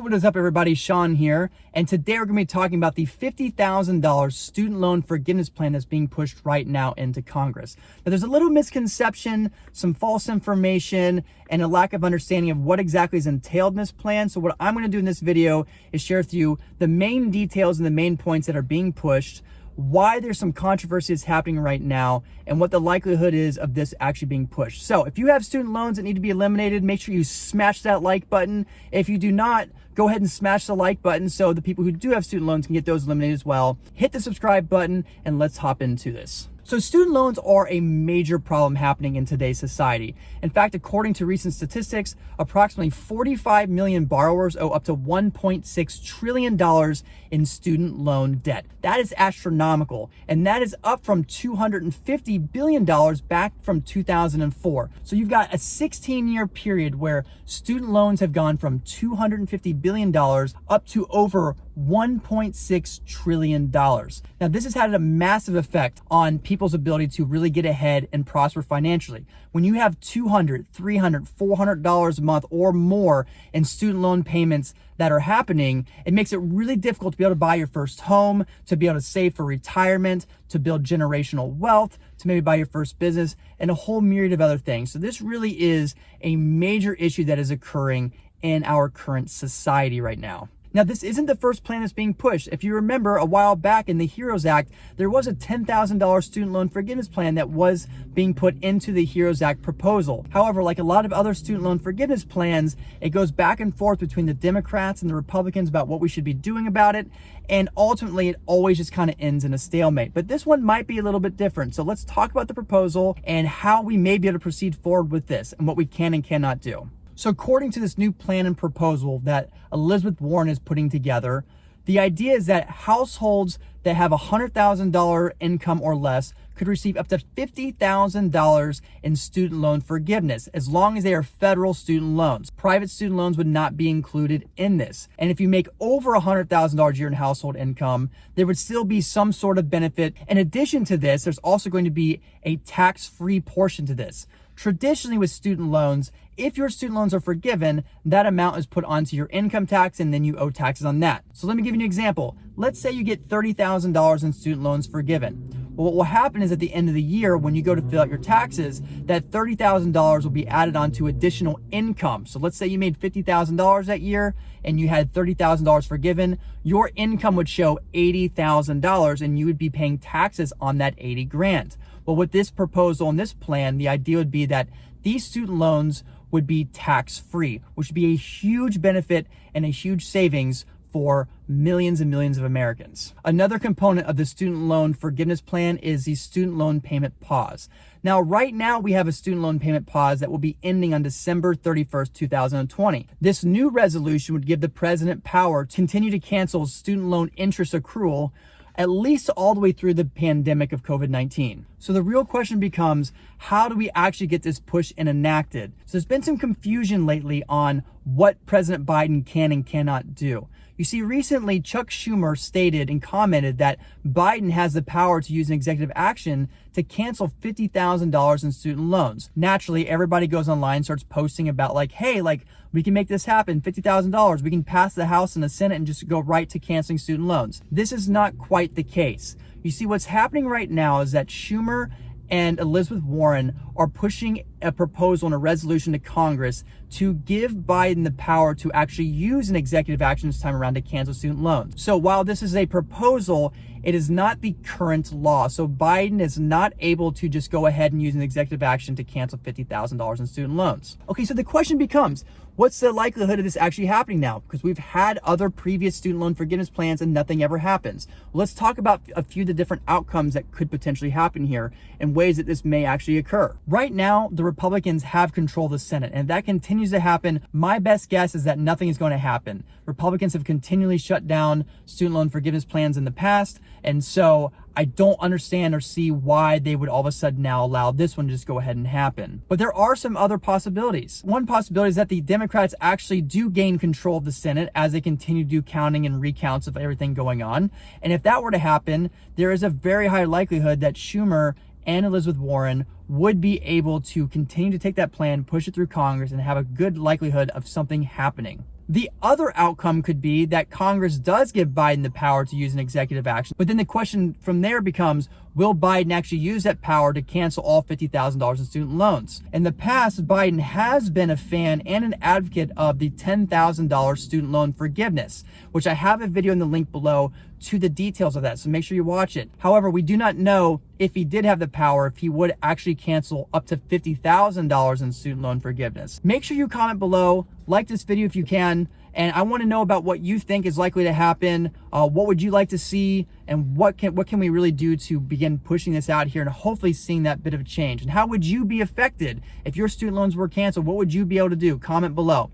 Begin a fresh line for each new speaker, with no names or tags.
What is up, everybody? Sean here, and today we're going to be talking about the $50,000 student loan forgiveness plan that's being pushed right now into Congress. Now, there's a little misconception, some false information, and a lack of understanding of what exactly is entailed in this plan. So what I'm going to do in this video is share with you the main details and the main points that are being pushed, why there's some controversy that's happening right now, and what the likelihood is of this actually being pushed. So if you have student loans that need to be eliminated, make sure you smash that like button. If you do not, go ahead and smash the like button so the people who do have student loans can get those eliminated as well. Hit the subscribe button and let's hop into this. So student loans are a major problem happening in today's society. In fact, according to recent statistics, approximately 45 million borrowers owe up to $1.6 trillion in student loan debt. That is astronomical, and that is up from $250 billion back from 2004. So you've got a 16-year period where student loans have gone from $250 billion up to over $1.6 trillion. Now, this has had a massive effect on people's ability to really get ahead and prosper financially. When you have $200, $300, $400 a month or more in student loan payments that are happening, it makes it really difficult to be able to buy your first home, to be able to save for retirement, to build generational wealth, to maybe buy your first business, and a whole myriad of other things. So this really is a major issue that is occurring in our current society right now. Now, this isn't the first plan that's being pushed. If you remember, a while back in the HEROES Act, there was a $10,000 student loan forgiveness plan that was being put into the HEROES Act proposal. However, like a lot of other student loan forgiveness plans, it goes back and forth between the Democrats and the Republicans about what we should be doing about it. And ultimately, it always just kind of ends in a stalemate. But this one might be a little bit different. So let's talk about the proposal and how we may be able to proceed forward with this and what we can and cannot do. So according to this new plan and proposal that Elizabeth Warren is putting together, the idea is that households that have $100,000 income or less could receive up to $50,000 in student loan forgiveness, as long as they are federal student loans. Private student loans would not be included in this. And if you make over $100,000 a year in household income, there would still be some sort of benefit. In addition to this, there's also going to be a tax-free portion to this. Traditionally with student loans, if your student loans are forgiven, that amount is put onto your income tax and then you owe taxes on that. So let me give you an example. Let's say you get $30,000 in student loans forgiven. Well, what will happen is at the end of the year, when you go to fill out your taxes, that $30,000 will be added onto additional income. So let's say you made $50,000 that year and you had $30,000 forgiven, your income would show $80,000 and you would be paying taxes on that 80 grand. Well, with this proposal and this plan, the idea would be that these student loans would be tax-free, which would be a huge benefit and a huge savings for millions and millions of Americans. Another component of the student loan forgiveness plan is the student loan payment pause. Now, right now, we have a student loan payment pause that will be ending on December 31st, 2020. This new resolution would give the president power to continue to cancel student loan interest accrual at least all the way through the pandemic of COVID-19. So the real question becomes, how do we actually get this pushed and enacted? So there's been some confusion lately on what President Biden can and cannot do. You see, recently Chuck Schumer stated and commented that Biden has the power to use an executive action to cancel $50,000 in student loans. Naturally, everybody goes online and starts posting about like, hey, like we can make this happen, $50,000. We can pass the House and the Senate and just go right to canceling student loans. This is not quite the case. You see, what's happening right now is that Schumer and Elizabeth Warren are pushing a proposal and a resolution to Congress to give Biden the power to actually use an executive action this time around to cancel student loans. So while this is a proposal, it is not the current law. So Biden is not able to just go ahead and use an executive action to cancel $50,000 in student loans. Okay, so the question becomes, what's the likelihood of this actually happening now? Because we've had other previous student loan forgiveness plans and nothing ever happens. Well, let's talk about a few of the different outcomes that could potentially happen here and ways that this may actually occur. Right now, the Republicans have control of the Senate, and if that continues to happen, my best guess is that nothing is going to happen. Republicans have continually shut down student loan forgiveness plans in the past, and so I don't understand or see why they would all of a sudden now allow this one to just go ahead and happen. But there are some other possibilities. One possibility is that the Democrats actually do gain control of the Senate as they continue to do counting and recounts of everything going on. And if that were to happen, there is a very high likelihood that Schumer and Elizabeth Warren would be able to continue to take that plan, push it through Congress, and have a good likelihood of something happening. The other outcome could be that Congress does give Biden the power to use an executive action, but then the question from there becomes, will Biden actually use that power to cancel all $50,000 in student loans? In the past, Biden has been a fan and an advocate of the $10,000 student loan forgiveness, which I have a video in the link below to the details of that, so make sure you watch it. However, we do not know if he did have the power, if he would actually cancel up to $50,000 in student loan forgiveness. Make sure you comment below, like this video if you can, and I want to know about what you think is likely to happen. What would you like to see, and what can we really do to begin pushing this out here and hopefully seeing that bit of a change? And how would you be affected if your student loans were canceled? What would you be able to do? Comment below.